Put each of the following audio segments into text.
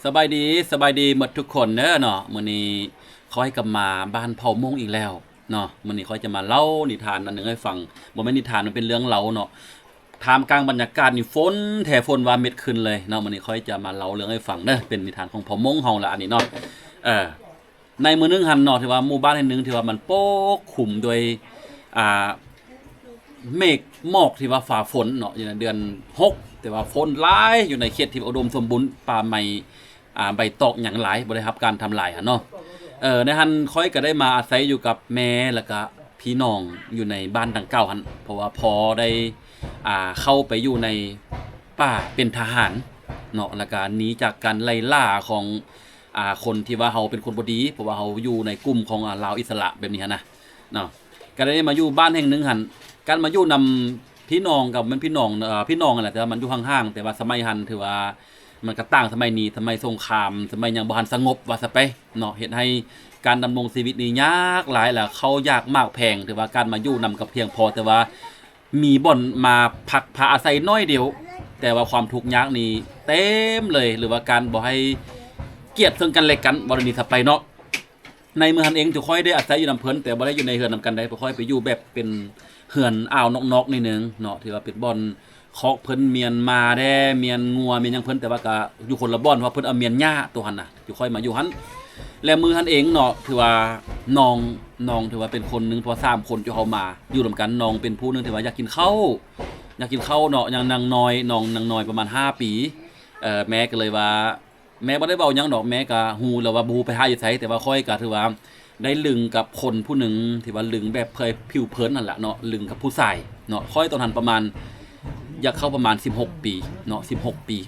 สบายดีหมดทุกคนเนอะเนาะมื้อนี้ค่อยกลับมาบ้านเผามงอีกแล้วเนาะมื้อนี้ค่อยจะมาเล่านิทานอันหนึงให้ฟังบ่แม่นนิทานมันเป็นเรื่องเล่าเนาะท่ามกลางบรรยากาศนี่ฝนแท้ฝนว่าเม็ดขึ้นเลยเนาะมื้อนี้ค่อยจะมาเล่าเรื่องให้ฟังเด้อเป็นนิทานของเผามงเฮาละอันนี้เนาะเออในมื้อนึงหันเนาะที่ว่าหมู่บ้านแห่งหนึงที่ว่ามันปกคลุมด้วยอ่า เมฆหมอกที่ว่าฟ้าฝนเนาะอยู่ในเดือน6แต่ว่าฝนหลายอยู่ในเขตที่อุดมสมบูรณ์ป่าไม้ใบตอกหยังหลายบ่ได้รับการทำลายเนาะในหันค่อยก็ได้มาอาศัยอยู่กับแม่แล้วก็พี่น้องอยู่ในบ้านดังเก่าหันเพราะว่าพอได้เข้าไปอยู่ในป่าเป็นทหารเนาะแล้วก็หนีจากการไล่ล่าของคนที่ว่าเฮาเป็นคนบ่ดีเพราะว่าเฮาอยู่ในกลุ่มของลาวอิสระแบบนี้นะเนาะก็ได้มาอยู่บ้านแห่งหนึงหัน การมาอยู่นำพี่น้องกับมันพี่น้องนั่นแหละแต่ว่ามันอยู่ห่างๆแต่ว่าสมัยหันถือว่ามันก็ต่างสมัยนี้สมัยสงครามสมัยยังบ่ทันสงบว่าซะไปเนาะเฮ็ดให้การดำรงชีวิตนี่ยากหลายแหละเขายากมากแพงถือว่าการมาอยู่นำกับเพียงพอแต่ว่ามีบ่อนมาพักพาอาศัยน้อยเดียวแต่ว่าความทุกข์ยากนี่เต็มเลยหรือว่าการบ่ให้เกียรติซึ่งกันและกันบ่ได้นี่ซะไปเนาะ ในเมืองหันเองจะค่อยได้อาศัยอยู่นำเพิ่นแต่บ่ได้อยู่ในเฮือนนำกันได้บ่ค่อยไปอยู่แบบเป็นเฮือนอ่าวนอกๆนิดนึงเนาะที่ว่าเป็นบ่อนคอกเพิ่นเมียนมาแด้เมียนงัวเมียนหยังเพิ่นแต่ว่าก็อยู่คนละบ่อนเพราะเพิ่นเอาเมียนหญ้าตัวหันน่ะอยู่ค่อยมาอยู่หันและมือหันเองเนาะถือว่าน้องถือว่าเป็นคนหนึงเพราะ3คนที่เขามาอยู่นำกันน้องเป็นผู้หนึงที่ว่าอยากกินข้าวเนาะอย่างนางน้อยน้องนางน้อยประมาณ5ปีแม่ก็เลยว่า แม่บ่ได้เว้าหยังดอกแม่ก็ฮู้แล้วว่าบ่ฮู้ไปหาอยู่ไสแต่ว่าค่อยก็ถือว่าได้ลึงกับคนผู้หนึ่งที่ว่าลึงแบบเพยผิวเผินนั่นแหละเนาะลึงกับผู้ชายเนาะค่อยตอนนั้นประมาณอยากเข้าประมาณ16ปีเนาะ16ปี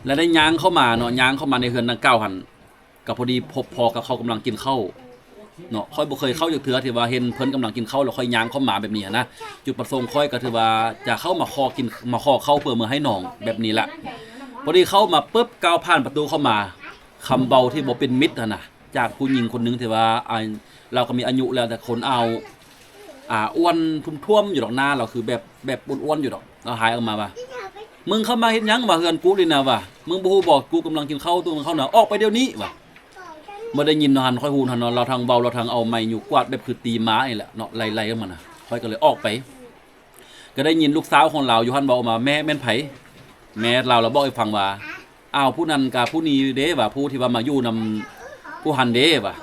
แล้วได้ย้างเข้ามาเนาะย้างเข้ามาในเฮือนดังกล่าวหั่นก็พอดีพบพอกับเขากำลังกินข้าวเนาะค่อยบ่เคยเข้าอยู่เทื่อที่ว่าเห็นเพิ่นกำลังกินข้าวแล้วค่อยย้างเข้ามาแบบนี้นะจุดประสงค์ค่อยก็ถือว่าจะเข้ามาขอกินมาขอเข้าเพื่อมาให้น้องแบบนี้แหละ พอดีเข้ามาปุ๊บก้าวผ่านประตูเข้ามาคำเบาที่บอกเป็นมิตรนะจากผู้หญิงคนหนึงที่ว่าเราก็มีอายุแล้วแต่คนเอาอ้วนทุ่มๆอยู่ดอกหน้าเราคือแบบอ้วนๆอยู่ดอกเราหายออกมาว่ามึงเข้ามาเฮ็ดหยังว่าเฮือนกูเลยนะว่ามึงบ่ฮู้บอกกูกำลังกินข้าวตัวมึงเข้าน่ะออกไปเดี๋ยวนี้ว่าบ่ได้ยินเนาะหันค่อยฮู้หันเนาะเราทางเบาเราทางเอาไม้อยู่กวาดแบบคือตีม้านี่แหละเนาะไล่ๆกันมาน่ะค่อยก็เลยออกไปก็ได้ยินลูกสาวของเราอยู่หันบอกออกมาแม่แม่นไผ แม่เราบอกให้ฟังว่าอ้าวผู้นั้นกับผู้นี้เด้ว่าผู้ที่ว่ามาอยู่นำผู้หันเด้ว่า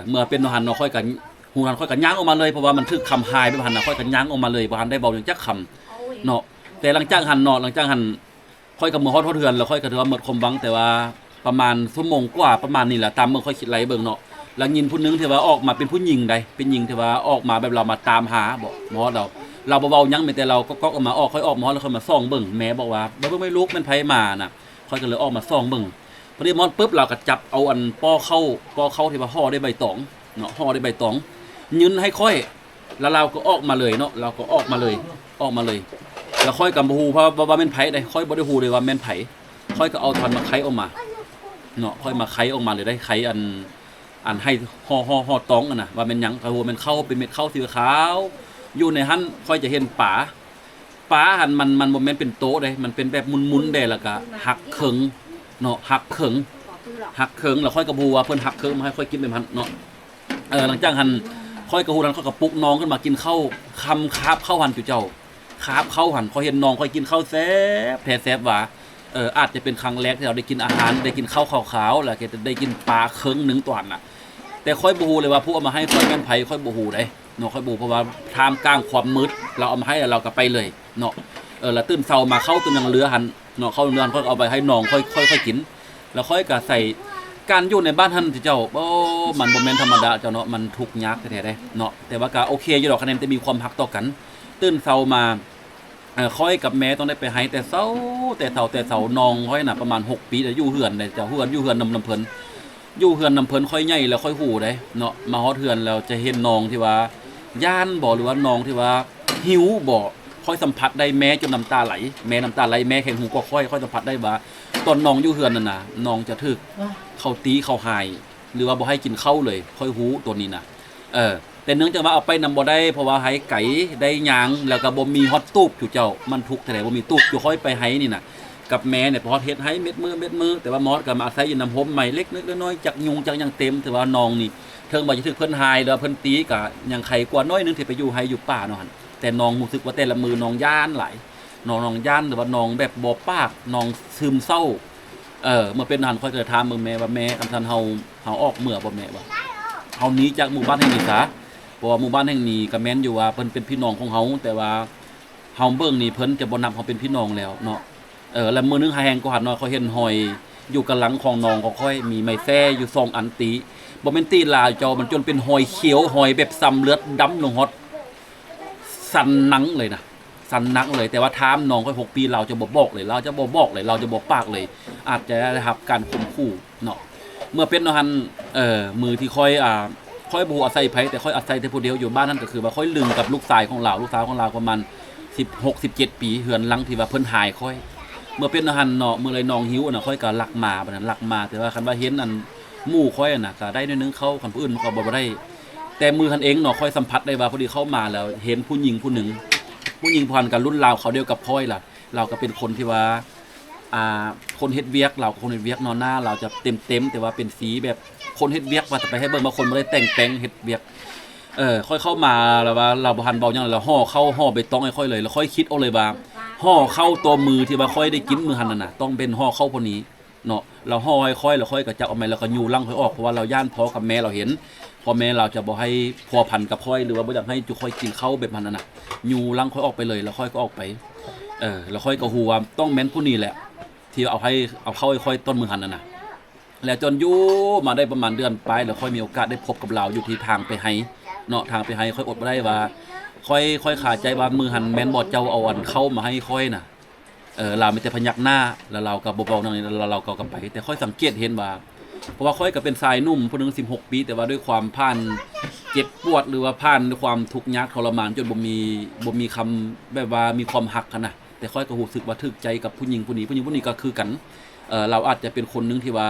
เมื่อเป็นหันเนาะค่อยกันหูหันค่อยกันย่างออกมาเลยเพราะว่ามันถึกคำหายไปหันน่ะค่อยกันย่างออกมาเลยบ่หันได้เบาอย่างจักคำเนาะแต่หลังจากหันเนาะหลังจากหันค่อยกับมือฮอดเทือนแล้วค่อยก็ถือว่าหมดความหวังแต่ว่าประมาณชั่วโมงกว่าประมาณนี้แหละตามเมื่อค่อยคิดไหลเบิ่งเนาะแล้วยินผู้นึงที่ว่าออกมาเป็นผู้หญิงใดเป็นหญิงที่ว่าออกมาแบบเรามาตามหาบ่หมอเราเบาๆยังไม่แต่เราก็ออกมาค่อยออกมาแล้วค่อยมาส่องเบิ่งแม่บอกว่าบ่ไม่ลุกมันไผมาน่ะค่อยก็เลยออกมาส่องเบิ่งพอดีมอนปึ๊บเราก็จับเอาอันป้อเข้าที่ว่าห่อได้ใบตองเนาะห่อได้ใบตองยืนให้ค่อยแล้วเราก็ออกมาเลยเนาะเราก็ออกมาเลยแล้วค่อยกับบ่ฮู้เพราะว่าแม่นไผได้ค่อยบ่ได้ฮู้เลยว่าแม่นไผค่อยก็เอาท่อนมาไขออกมาเนาะค่อยมาไขออกมาเลยได้ไขอันให้ห่อตองน่ะว่าแม่นหยังก็ฮู้แม่นข้าวเป็นเม็ดข้าวสีขาวอยู่ในหันค่อยจะเห็นป๋าหันมันบ่แม่นเป็นโต๊ะเด้มันเป็นแบบมุนๆเด้แล้วก็หักเขิงเนาะหักเขิงแล้วค่อยก็ฮู้ว่าเพิ่นหักเขิงมาให้ค่อยกินแบบนั้นเนาะหลังจากหันค่อยก็ฮู้นั้นค่อยก็ปลุกน้องขึ้นมากินข้าวคำคาบข้าวหันจุเจ้าคาบข้าวหันค่อยเห็นน้องค่อยกินข้าวแซ่บแท้แซ่บหว่าอาจจะเป็นครั้งแรกที่เราได้กินอาหารได้กินข้าวขาวๆแล้วก็ได้กินปลาเขิงนึงตัวน่ะแต่ค่อยบ่ฮู้เลยว่าผู้เอามาให้ค่อยแม่นไผค่อยบ่ฮู้เด้เนาะค่อยบ่เพราะว่าท่ามกลางความมืดเราเอามาให้แล้วเราก็ไปเลยเนาะแล้วตื่นเช้ามาเข้าตัวยังเหลือหันเนาะเข้าเรือนค่อยเอาไปให้น้องค่อยกินแล้วค่อยก็ใส่การอยู่ในบ้านท่านเจ้าโอ้มันบ่แม่นธรรมดาเจ้าเนาะมันทุกข์ยากแท้ๆเด้เนาะแต่ว่าก็โอเคอยู่ดอกคะแนนจะมีความรักต่อกันตื่นเช้ามาค่อยกับแม่ต้องได้ไปให้แต่เช้าน้องค่อยน่ะประมาณ6ปีแต่อยู่เฮือนได้เจ้าอยู่เฮือนนำเพิ่นอยู่เฮือนนำเพิ่นค่อยใหญ่แล้วค่อยฮู้ได้เนาะมาฮอดเฮือนแล้วจะเห็นน้องที่ว่าย่านบ่หรือว่าน้องที่ว่าหิวบ่ค่อยสัมผัสได้แม้จนน้ำตาไหลแม่น้ำตาไหลแม่แข็งหูก็ค่อยสัมผัสได้ว่าตอนน้องอยู่เฮือนนั่นน่ะน้องจะถึกเขาตีเขาหายหรือว่าบ่ให้กินข้าวเลยค่อยฮู้ตัวนี้น่ะแต่เนื่องจากว่าเอาไปนำบ่ได้เพราะว่าให้ไก่ได้หยังแล้วก็บ่มีฮอตตูบอยู่เจ้ามันทุกข์แท้บ่มีตูบอยู่ค่อยไปให้นี่น่ะ กับแม่เนี่ยพอเฮ็ดให้เม็ดมือแต่ว่ามอสก็มาอาศัยอยู่นำห่มใหม่เล็กน้อยจากยุงจากหยังเต็มแต่ว่าน้องนี่เทิงบ่จะถึกเพิ่นหายแล้วเพิ่นตีก็ยังไขกว่าน้อยนึงที่ไปอยู่ไห้อยู่ป่าเนาะหั่นแต่น้องรู้สึกว่าแต่ละมือน้องย่านหลายน้องย่านหรือว่าน้องแบบบ่ปากน้องซึมเศร้าเมื่อเป็นหันค่อยเกิดถามมึงแม่ว่าแม่คันทันเฮาออกเมื่อบ่แม่ว่าเฮาหนีจากหมู่บ้านแห่งนี้ซะเพราะว่าหมู่บ้านแห่งนี้ก็แม่นอยู่ว่าเพิ่นเป็นพี่น้องของเฮาแต่ว่าเฮาเบิ่งนี่เพิ่นจะบ่นับเฮาเป็นพี่น้องแล้วเนาะแล้วมื้อนึงหาแฮงก็หันเนาะเขาเห็นหอยอยู่กันหลังของน้องก็ค่อยมีไม้แส้อยู่2อันตีบ่แม่นตีลาวจอมันจนเป็นหอยเขียวหอยแบบซ้ำเลือดดำลงฮอดสั่นหนังเลยนะสั่นหนักเลยแต่ว่าถามน้องค่อย6ปีเราจะบ่บอกเลยเราจะบ่บอกเลยเราจะบ่ปากเลย อาจจะได้รับการข่มขู่เนาะเมื่อเป็นเนาะหั่นมือที่ค่อยบ่อาศัยไผแต่ค่อยอาศัยแต่ผู้เดียวอยู่บ้านนั่นก็คือว่าค่อยลึงกับลูกชายของเราประมาณ16-17 ปีเฮือนหลังที่ว่าเพิ่นหายค่อยเมื่อเป็นเนาะหั่นเนาะเมื่อไรน้องหิวน่ะค่อยก็ลักมาบัดนั้นลักมาแต่ว่าคันว่าเห็นอันหมู่ค่อยน่ะก็ได้นิดนึงเขาคันผู้อื่นก็บ่ได้แต่มือคันเองเนาะค่อยสัมผัสได้ว่าพอดีเข้ามาแล้วเห็นผู้หญิงผู้หนึ่งพันกันรุ่นราวเขาเดียวกับค่อยล่ะเราก็เป็นคนที่ว่าคนเฮ็ดเวียกเราคนเฮ็ดเวียกนอนหน้าเราจะเต็มแต่ว่าเป็นสีแบบคนเฮ็ดเวียกว่าจะไปให้เบิ่งบางคนบ่ได้แต่งเฮ็ดเวียกค่อยเข้ามาแล้วว่าเราบ่ทันเบาหยังแล้วห่อเข้าห่อใบตองให้ค่อยเลยแล้วค่อยคิดเอาเลยว่าห่อเข้าตัวมือที่ว่าค่อยได้กินมื้อหั่นน่ะต้องเป็นห่อเข้าพวกนี้เนาะเราห่อให้ค่อยแล้วค่อยก็จับเอาไม้แล้วก็ยูลังค่อยออกเพราะว่าเราย่านพ่อกับแม่เราเห็นพ่อแม่เราจะบ่ให้พัวพันกับค่อยหรือว่าบ่อยากให้จุค่อยกินข้าวแบบนั้นน่ะยูลังค่อยออกไปเลยแล้วค่อยก็ออกไปแล้วค่อยก็ฮู้ว่าต้องแม่นผู้นี้แหละที่เอาเข้าให้ค่อยต้นมือหั่นน่ะแล้วจนอยู่มาได้ประมาณเดือนปลายแล้วค่อยมีโอกาสได้พบกับเราอยู่ที่ทางไปให้เนาะทางไปให้ค่อยอดบ่ได้ว่าค่อยขาดใจว่ามือหั่นแม่นบ่เจ้าเอาอันเข้ามาให้ค่อยน่ะเรามีแต่พยักหน้าแล้วเราก็บ่เว้านั่นนี่แล้วเราก็กลับไปแต่ค่อยสังเกตเห็นว่าเพราะว่าค่อยก็เป็นชายหนุ่มผู้นึง16ปีแต่ว่าด้วยความผ่านเจ็บปวดหรือว่าผ่านด้วยความทุกข์ยากทรมานจนบ่มีคำแบบว่ามีความฮักกันน่ะแต่ค่อยก็รู้สึกว่าถึกใจกับผู้หญิงผู้นี้ก็คือกันเราอาจจะเป็นคนนึงที่ว่า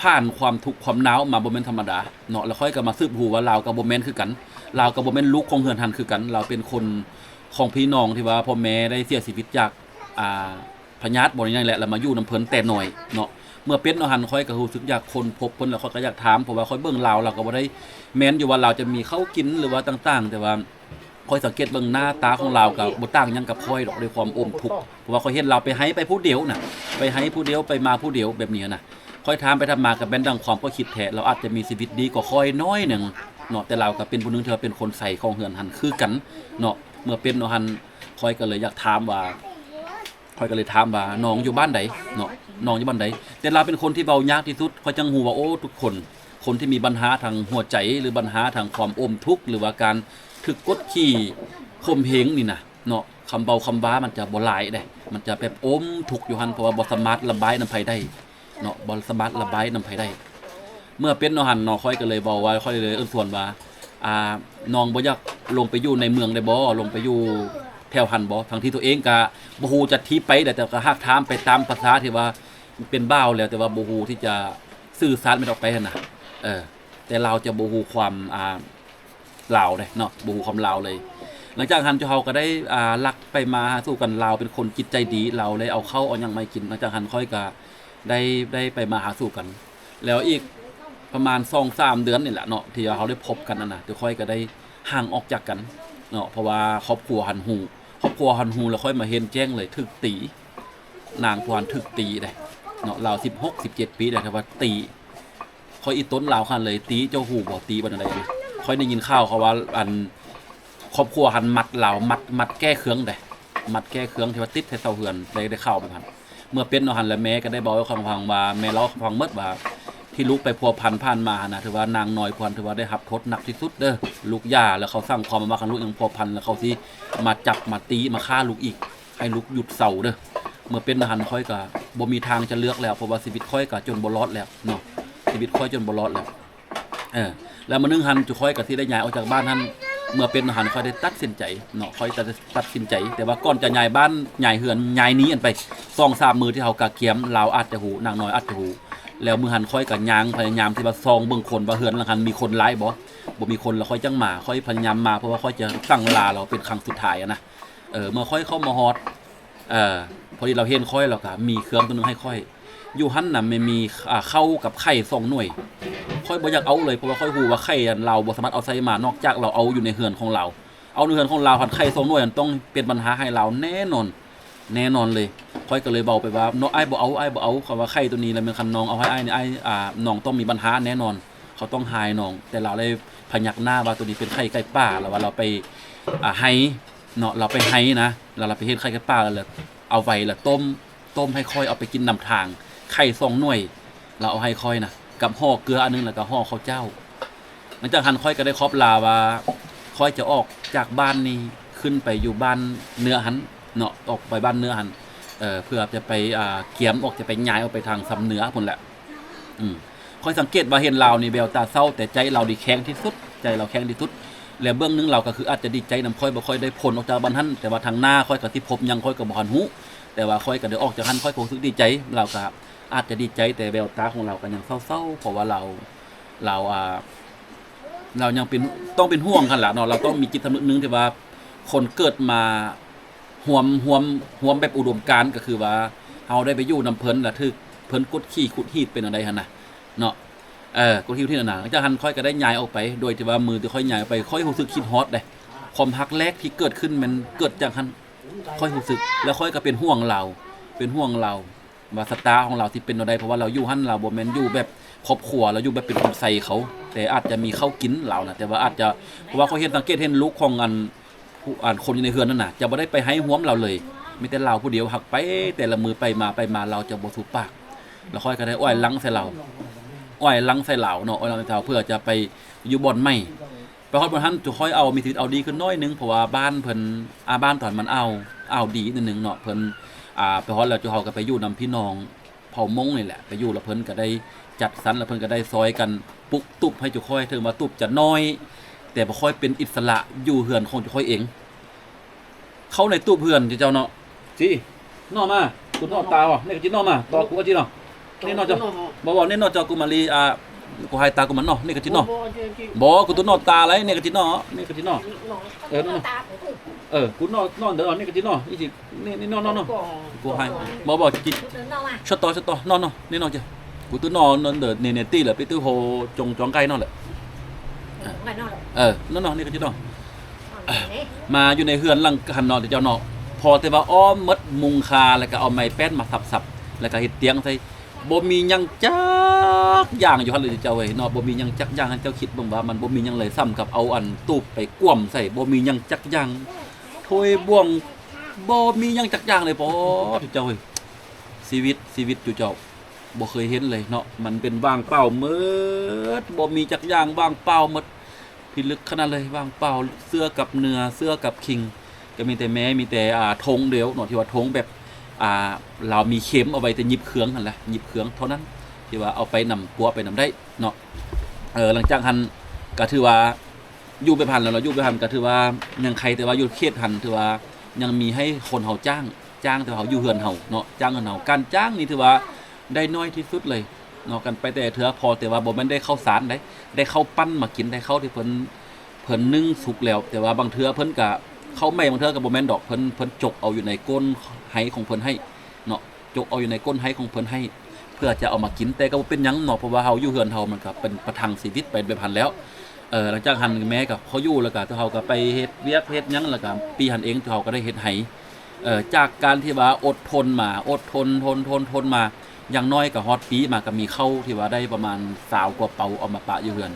ผ่านความทุกข์ความหนาวมาบ่แม่นธรรมดาเนาะแล้วค่อยก็มาสืบฮู้ว่าลาวกับบ่แม่นคือกันลาวกับบ่แม่นลูกของเฮือนหันคือกันเราเป็นคนของพี่น้องที่ว่าพ่อแม่ได้เสียชีวิตจากพญาติบ่นี่นั่นแหละแล้วมาอยู่นำเพิ่นแต่น้อยเนาะเมื่อเป็นเนาะหันค่อยก็รู้สึกอยากคนพบเพิ่นแล้วค่อยก็อยากถามเพราะว่าค่อยเบิ่งลาวเราก็บ่ได้แม้นอยู่ว่าลาวจะมีข้าวกินหรือว่าต่างๆแต่ว่าค่อยสังเกตเบิ่งหน้าตาของลาวก็บ่ต่างหยังกับค่อยดอกด้วยความอมทุกข์เพราะว่าค่อยเห็นลาวไปให้ไปผู้เดียวน่ะไปให้ผู้เดียวไปมาผู้เดียวแบบนี้น่ะค่อยถามไปทำมากับแม่นดังความก็คิดแท้เราอาจจะมีชีวิตดีกว่าค่อยน้อยนึงเนาะแต่เราก็เป็นผู้นึงที่ว่าเป็นคนใส่ของเฮือนหันคือกันเนาะเมื่อเป็นเนาะหันค่อยก็เลยอยากถามว่าน้องอยู่บ้านใดเนาะน้องอยู่บ้านใดแต่เราเป็นคนที่เบายากที่สุดค่อยจังฮู้ว่าโอ้ทุกคนที่มีปัญหาทางหัวใจหรือปัญหาทางความอมทุกข์หรือว่าการถึกกดขี่ข่มเหงนี่นะเนาะคำเบาคำบ้ามันจะบ่หลายได้มันจะแบบอมทุกข์อยู่หั่นเพราะว่าบ่สามารถระบายนำไผได้เนาะบ่สามารถระบายนำไผได้เมื่อเป็นเนาะหั่นเนาะค่อยก็เลยบอกว่าค่อยเลยส่วนว่าน้องบ่อยากลงไปอยู่ในเมืองได้บ่ลงไปอยู่แถวหันบ่ทั้งที่ตัวเองก็บ่ฮู้จะที่ไปแต่ก็ฮักถามไปตามภาษาที่ว่าเป็นบ้าวแล้วแต่ว่าบ่ฮู้ที่จะสื่อสารมันออกไปหั่นน่ะแต่เราจะบ่ฮู้ความลาวได้เนาะบ่ฮู้ความลาวเลยหลังจากหันเจ้าเฮาก็ได้ลักไปมาสู่กันลาวเป็นคนจิตใจดีเราเลยเอาเข้าเอาหยังมากินหลังจากหันค่อยก็ได้ไปมาหาสู่กันแล้วอีกประมาณ 2-3 เดือนนี่แหละเนาะที่เฮาได้พบกันนั่นน่ะเดี๋ยวค่อยก็ได้ห่างออกจากกันเนาะเพราะว่าครอบครัวหันหูแล้วค่อยมาเห็นแจ้งเลยถึกตีนางพวนถึกตีได้เนาะลาว16-17 ปีได้แต่ว่าตีค่อยอีต้นลาวคั่นเลยตีเจ้าหูบ่ตีบ่ได้ค่อยได้ยินข่าวเขาว่าอันครอบครัวหันมัดลาวมัดแก้เครื่องได้มัดแก้เครื่องที่ว่าติดให้เซาเฮือนได้เข้าไปพันเมื่อเป็นเนาะหันแล้วแม่ก็ได้บอกให้ฟังว่าแม่เราฟังหมดว่าที่ลูกไปพัวพันผ่านมานะถือว่านางน้อยพรถือว่าได้รับโทษหนักที่สุดเด้อลูกย่าแล้วเขาสร้างความมาคันลูกยังพัวพันแล้วเขาสิมาจับมาตีมาฆ่าลูกอีกให้ลูกหยุดเศร้าเด้อเมื่อเป็นหันค่อยก็บ่มีทางจะเลือกแล้วเพราะว่าชีวิตค่อยก็จนบ่รอดแล้วเนาะชีวิตค่อยจนบ่รอดแล้วแล้วมื้อนึงหันจุค่อยก็สิได้ย้ายออกจากบ้านนั้นเมื่อเป็นหันค่อยได้ตัดสินใจเนาะค่อยจะตัดสินใจแต่ว่าก่อนจะย้ายบ้านย้ายเฮือนย้ายหนีกันไป 2-3 มื้อที่เฮากะเกียมลาวอาจจะหูนางน้อยอาจจะหูแล้วมือหันค่อยกับยางพยายามที่ว่าซองเบิ่งคนว่าเฮือนละหันมีคนหลายบ่มีคนแล้วค่อยจังมาค่อยพยายามมาเพราะว่าค่อยจะตั้งลาเราเป็นครั้งสุดท้ายนะเมื่อค่อยเข้ามาฮอด เอ่อพอดีเราเห็นค่อยแล้วก็มีเครื่องตัวหนึงให้ค่อยอยู่หั่นน่ะไม่มีข้าวกับไข่2หน่วยค่อยบ่อยากเอาเลยเพราะว่าค่อยฮู้ว่าไข่อันเราบ่สามารถเอาใส่มานอกจากเราเอาอยู่ในเรือนของเราเอาในเรือนของเราหันไข่2หน่วยมันต้องเป็นปัญหาให้เราแน่นอนเลยค่อยก็เลยเว้าไปว่าน้องอ้ายบ่เอาคำว่าไข่ตัวนี้แล้วมันคันน้องเอาให้อ้ายนี่อ้ายน้องต้องมีปัญหาแน่นอนเขาต้องหายน้องแต่เราเลยพยักหน้าว่าตัวนี้เป็นไข่ไก่ป่าแล้วว่าเราไปไห้เนาะเราไปไห้นะแล้วเราไปเฮ็ดไข่ไก่ป่าแล้วเอาไว้แล้วต้มให้ค่อยเอาไปกินนำทางไข่2หน่วยเราเอาให้ค่อยนะกับห่อเกลืออันนึงแล้วก็ห่อข้าวเจ้าหลังจากหันค่อยก็ได้ครอบลาว่าค่อยจะออกจากบ้านนี้ขึ้นไปอยู่บ้านเนื้อหันเนาะออกไปบ้านเนื้อหันเพื่อจะไปเกียมออกจะไปย้ายออกไปทางสำเหนือพุ่นแหละค่อยสังเกตว่าเห็นเรานี่แววตาเศร้าแต่ใจเราดีแข็งที่สุดใจเราแข็งที่สุดแล้วเบื้องนึงเราก็คืออาจจะดีใจนำค่อยบ่ค่อยได้ผลออกจากบ้านหันแต่ว่าทางหน้าค่อยก็ที่พบยังค่อยก็บ่ทันฮู้แต่ว่าค่อยก็ได้ออกจากหันค่อยคงรู้สึกดีใจเราก็อาจจะดีใจแต่แววตาของเราก็ยังเศร้าๆเพราะว่าเรายังเป็นต้องเป็นห่วงกันล่ะเนาะเราต้องมีจิตสำนึกนึงที่ว่าคนเกิดมาห่วมแบบอุดมการณ์ก็คือว่าเฮาได้ไปอยู่นำเพิ่นแล้วถึกเพิ่นกดขี้ขุดฮีดเป็นอะไรหั่นน่ะเนาะกดขี้ที่นั่นน่ะจากหันค่อยก็ได้ย้ายออกไปโดยที่ว่ามือที่ค่อยย้ายออกไปค่อยรู้สึกคิดฮอดเด้ความฮักแรกที่เกิดขึ้นมันเกิดจากหันค่อยรู้สึกแล้วค่อยก็เป็นห่วงเราว่าสตาของเราที่เป็นอะไรเพราะว่าเราอยู่หั่นเราบ่แม่นอยู่แบบครอบครัวเราอยู่แบบเป็นคนใส่เขาแต่อาจจะมีข้าวกินเรานะแต่ว่าอาจจะเพราะว่าเขาเห็นสังเกตเห็นลูกของคนอยู่ในเฮือนนั่นน่ะจะบ่ได้ไปให้ห่วมเราเลยมีแต่เราผู้เดียวหักไปแต่ละมือไปมาเราจะบ่ถูกปากแล้วค่อยก็ได้อ้อยลังใส่เราเนาะอ้อยลังใส่เราเพื่อจะไปอยู่บ่อนใหม่ไปฮอดบ่ทันจะค่อยเอามีชีวิตเอาดีขึ้นน้อยนึงเพราะว่าบ้านเพิ่นบ้านตอนมันเอาดีนิดนึงเนาะเพิ่นไปฮอดแล้วจุเฮาก็ไปอยู่นำพี่น้องเผ่ามงนี่แหละไปอยู่แล้วเพิ่นก็ได้จัดสรรแล้วเพิ่นก็ได้ซอยกันปุกตุบให้จุค่อยถึงว่าตุบจะน้อยแต่บ่ค่อยเป็นอิสระอยู่เฮือนของจุค่อยเองเข้าในตู้เฮือนเจ้าเนาะสินอมากูนอตาว่ะนี่ก็จินอมาตอกูก็จินอนี่นอจ้ะบ่นี่นอจ้ะกูมาลีกูให้ตากูมันนอนี่ก็จินอบ่กูตัวนอตาอะไรนี่ก็จินอนี่ก็จินอกูนอนเด้อนี่ก็จินออีสินี่นอกูให้บ่จิชดต่อนอนี่นอจ้ะกูตัวนอนเด้อเนี่ยตี้แหละไปตื้อโหจงจองไก่นอแหละนอนี่ก็จินอมาอยู่ในเฮือนหลังหันนอเจ้าเนาะพอแต่ว่าอ้อมมดมุงคาแล้วก็เอาไม้แป้นมาสับๆแล้วก็เฮ็ดเตียงใส่บ่มีหยังจักอย่างอยู่หั่นเลยเจ้าเอ้ยเนาะบ่มีหยังจักอย่างเจ้าคิดเบิ่งว่ามันบ่มีหยังเลยซ้ำกับเอาอันตูบไปกว่ำใส่บ่มีหยังจักอย่างถ้วยบ่วงบ่มีหยังจักอย่างเลยบ่เจ้าเอ้ยชีวิตอยู่เจ้าบ่เคยเห็นเลยเนาะมันเป็นว่างเปล่าหมดบ่มีจักอย่างว่างเปล่าหมดพิลึกขนาดเลยว่างเปล่าเสื้อกับเนื้อเสื้อกับคิงก็มีแต่แม้มีแต่ธงเดียวเนาะที่ว่าธงแบบเรามีเข็มเอาไว้แต่หยิบเครื่องนั่นแหละหยิบเครื่องเท่านั้นที่ว่าเอาไปนำปัวไปนำได้เนาะหลังจากหันก็ถือว่าอยู่ไปพันแล้วเราอยู่ไปพันก็ถือว่ายังใครแต่ว่าอยู่เขตหันถือว่ายังมีให้คนเฮาจ้างแต่เขาอยู่เฮือนเฮาเนาะจ้างเฮือนเฮาการจ้างนี่ถือว่าได้น้อยที่สุดเลยเนาะกันไปแต่เถือพอแต่ว่าบ่แม่นได้ข้าวสารได้ข้าวปั้นมากินได้ข้าวที่เพิ่นนึ่งสุกแล้วแต่ว่าบางเทื่อเพิ่นก็เขาไม่บางเทื่อก็บ่แม่นดอกเพิ่นจกเอาอยู่ในก้นไหของเพิ่นให้เนาะจกเอาอยู่ในก้นไหของเพิ่นให้เพื่อจะเอามากินแต่ก็บ่เป็นหยังเนาะเพราะว่าเฮาอยู่เฮือนเฮามันก็เป็นประทังชีวิตไปเป็นพันแล้วหลังจากหันแม่ก็เขาอยู่แล้วก็เฮาก็ไปเฮ็ดเวียกเฮ็ดหยังแล้วก็ปีหันเองเฮาก็ได้เฮ็ดไหจากการที่ว่าอดทนมาอดทนมาอย่างน้อยก็ฮอดปีมาก็มีเข้าที่ว่าได้ประมาณ20กว่าเป๋าเอามาปะอยู่เฮือน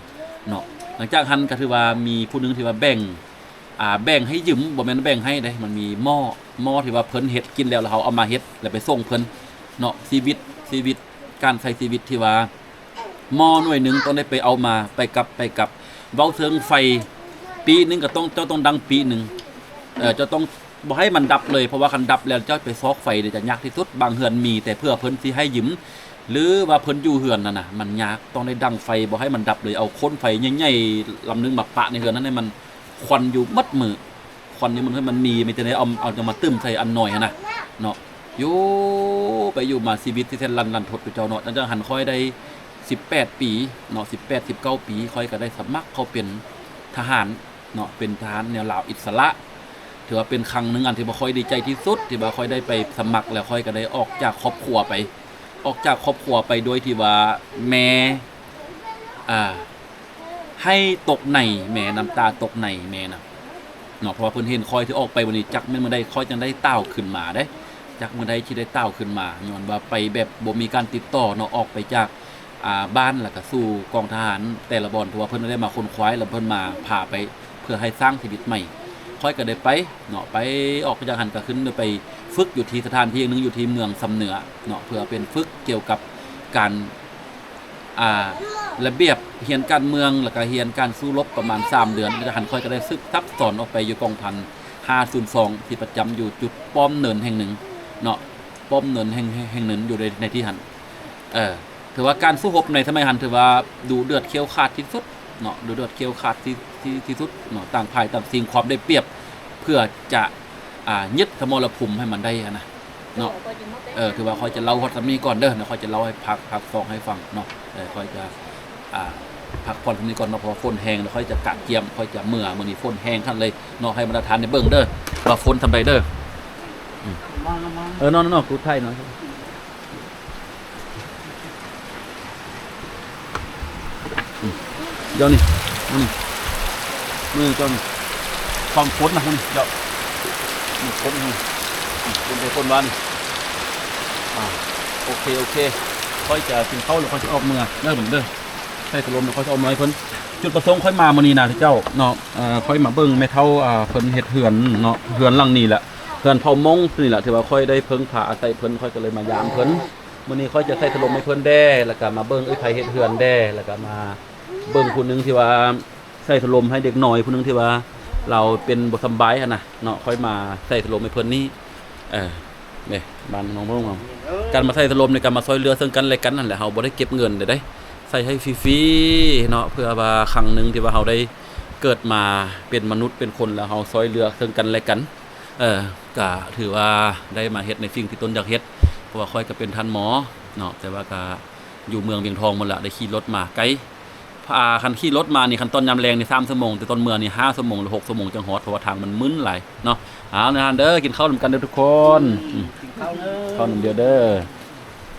เนาะหลังจากหันก็ถือว่ามีผู้นึงที่ว่าแบ่งให้ยืมบ่แม่นแบ่งให้เด้มันมีหม้อที่ว่าเพิ่นเฮ็ดกินแล้วเขาเอามาเฮ็ดแล้วไปส่งเพิ่นเนาะชีวิตการใช้ชีวิตที่ว่าหม้อหน่วยนึงต้องได้ไปเอามาไปกลับเว้าเทิงไฟปีนึงก็ต้องเจ้าต้องดังปีนึงเจ้าต้องบ่ให้มันดับเลยเพราะว่าคันดับแล้วเจ้าไปซอกไฟนี่จะยากที่สุดบางเฮือนมีแต่เพื่อเพิ่นสิให้ยืมหรือว่าเพิ่นอยู่เฮือนนั่นน่ะมันยากต้องได้ดังไฟบ่ให้มันดับเลยเอาโคนไฟใหญ่ๆลำนึงมาปะในเฮือนนั้นให้มันควันอยู่มัดมือควันนี่มันให้มันมีแต่ได้เอาจะมาตึ้มใส่อันหน่อยนะเนาะอยู่ไปอยู่มาชีวิตที่แสนลันทดอยู่เจ้าเนาะจังหันค่อยได้18ปีเนาะ19ปีค่อยก็ได้สมัครเขาเป็นทหารเนาะเป็นทหารแนวลาวอิสระ ถือว่าเป็นครั้งหนึงอันที่บ่ค่อยดีใจที่สุดที่บ่ค่อยได้ไปสมัครแล้วค่อยก็ได้ออกจากครอบครัวไป ออกจากครอบครัวไปโดยที่ว่าแม่ให้ตกในแม่น้ำตาตกในแม่น่ะเนาะเพราะว่าเพิ่นเห็นคอยที่ออกไปวันนี้จักแม่นมื้อใดคอยจังได้เต้าขึ้นมาเด้จักมื้อใดที่ได้เต้าขึ้นมาย้อนว่าไปแบบบ่มีการติดต่อเนาะออกไปจากบ้านแล้วก็สู่กองทหารแต่ละบ่อนเพราะว่าเพิ่นได้มาคนควายแล้วเพิ่นมาพาไปเพื่อให้สร้างชีวิตใหม่ค่อยก็ได้ไปเนาะไปออกจากหันก็ขึ้นไปฝึกอยู่ที่สถานที่นึงอยู่ที่เมืองสำเหนือเนาะเพื่อเป็นฝึกเกี่ยวกับการระเบียบเรียนการเมืองแล้วก็เรียนการสู้รบประมาณ3เดือนทหารค่อยก็ได้ซึกซับสอนออกไปอยู่กองพัน502ที่ประจำอยู่จุดป้อมเนินแห่งหนึ่งเนาะป้อมเนินแห่งหนึ่งอยู่ในที่หันถือว่าการสู้รบในสมัยหันถือว่าดูเดือดเคี้ยวขาดที่สุดเนาะดูเดือดเคี้ยวขาดที่สุดเนาะต่างฝ่ายต่างสิ่งความได้เปรียบเพื่อจะยึดสมรภูมิให้มันได้นะเนาะถือว่าค่อยจะเล่าฮอดนี้ก่อนเด้อเนาะค่อยจะเล่าให้พักฟองให้ฟังเนาะค่อยจะพักผ่อนตรงนี้ก่อนเนาะเพราะฝนแห้งแล้วค่อยจะกะเกียมค่อยจะมื้อนี้ฝนแห้งคั่นเลยเนาะให้บรรดาทานได้เบิ่งเด้อว่าฝนทำใดเด้อเนาะพูดไทยเนาะเดี๋ยวนี่มือเจ้านี่ความฝนนะคุณเดี๋ยวฝนนี่ฝนวันโอเคค่อยจะกินข้าวหรือค่อยจะออกเมืองเด้อเหมือนเด้อใส่ตะลมแล้วค่อยจะออกเมืองเพิ่นจุดประสงค์ค่อยมามื้อนี้นะเจ้าเนาะค่อยมาเบิ่งแม่เฒ่าเพิ่นเฮ็ดเฮือนเนาะเฮือนหลังนี้แหละเฮือนเผามงนี่แหละที่ว่าค่อยได้เพิ่งพาอาศัยเพิ่นค่อยก็เลยมายามเพิ่นมื้อนี้ค่อยจะใส่ตะลมให้เพิ่นแด่แล้วก็มาเบิ่งไผเฮ็ดเฮือนแด่แล้วก็มาเบิ่งผู้นึงที่ว่าใส่ตะลมให้เด็กน้อยผู้นึงที่ว่าเราเป็นบ่สบายหั่นน่ะเนาะค่อยมาใส่ตะลมให้เพิ่นนี่นี่บ้านน้องพ่อการมาใส่ตะลมในการมาซอยเรือซึ่งกันและกันนั่นแหละเฮาบ่ได้เก็บเงินได้ใส่ให้ฟรีๆเนาะเพื่อว่าครั้งนึงที่ว่าเฮาได้เกิดมาเป็นมนุษย์เป็นคนแล้วเฮาซอยเรือซึ่งกันและกันก็ถือว่าได้มาเฮ็ดในสิ่งที่ตนอยากเฮ็ดเพราะว่าค่อยก็เป็นท่านหมอเนาะแต่ว่าก็อยู่เมืองเวียงทองหมดละได้ขี่รถมาไกลคันขี่รถมานี่คันตอนยามแรงนี่3ชั่วโมงแต่ตอนเมื่อนี่5ชั่วโมงหรือ6ชั่วโมงจังฮอดเพราะว่าทางมันมึนหลายเนาะนะเด้อกินข้าวนำกันเด้อทุกคนกินข้าวเด้อข้าวนึงเดียวเด้อ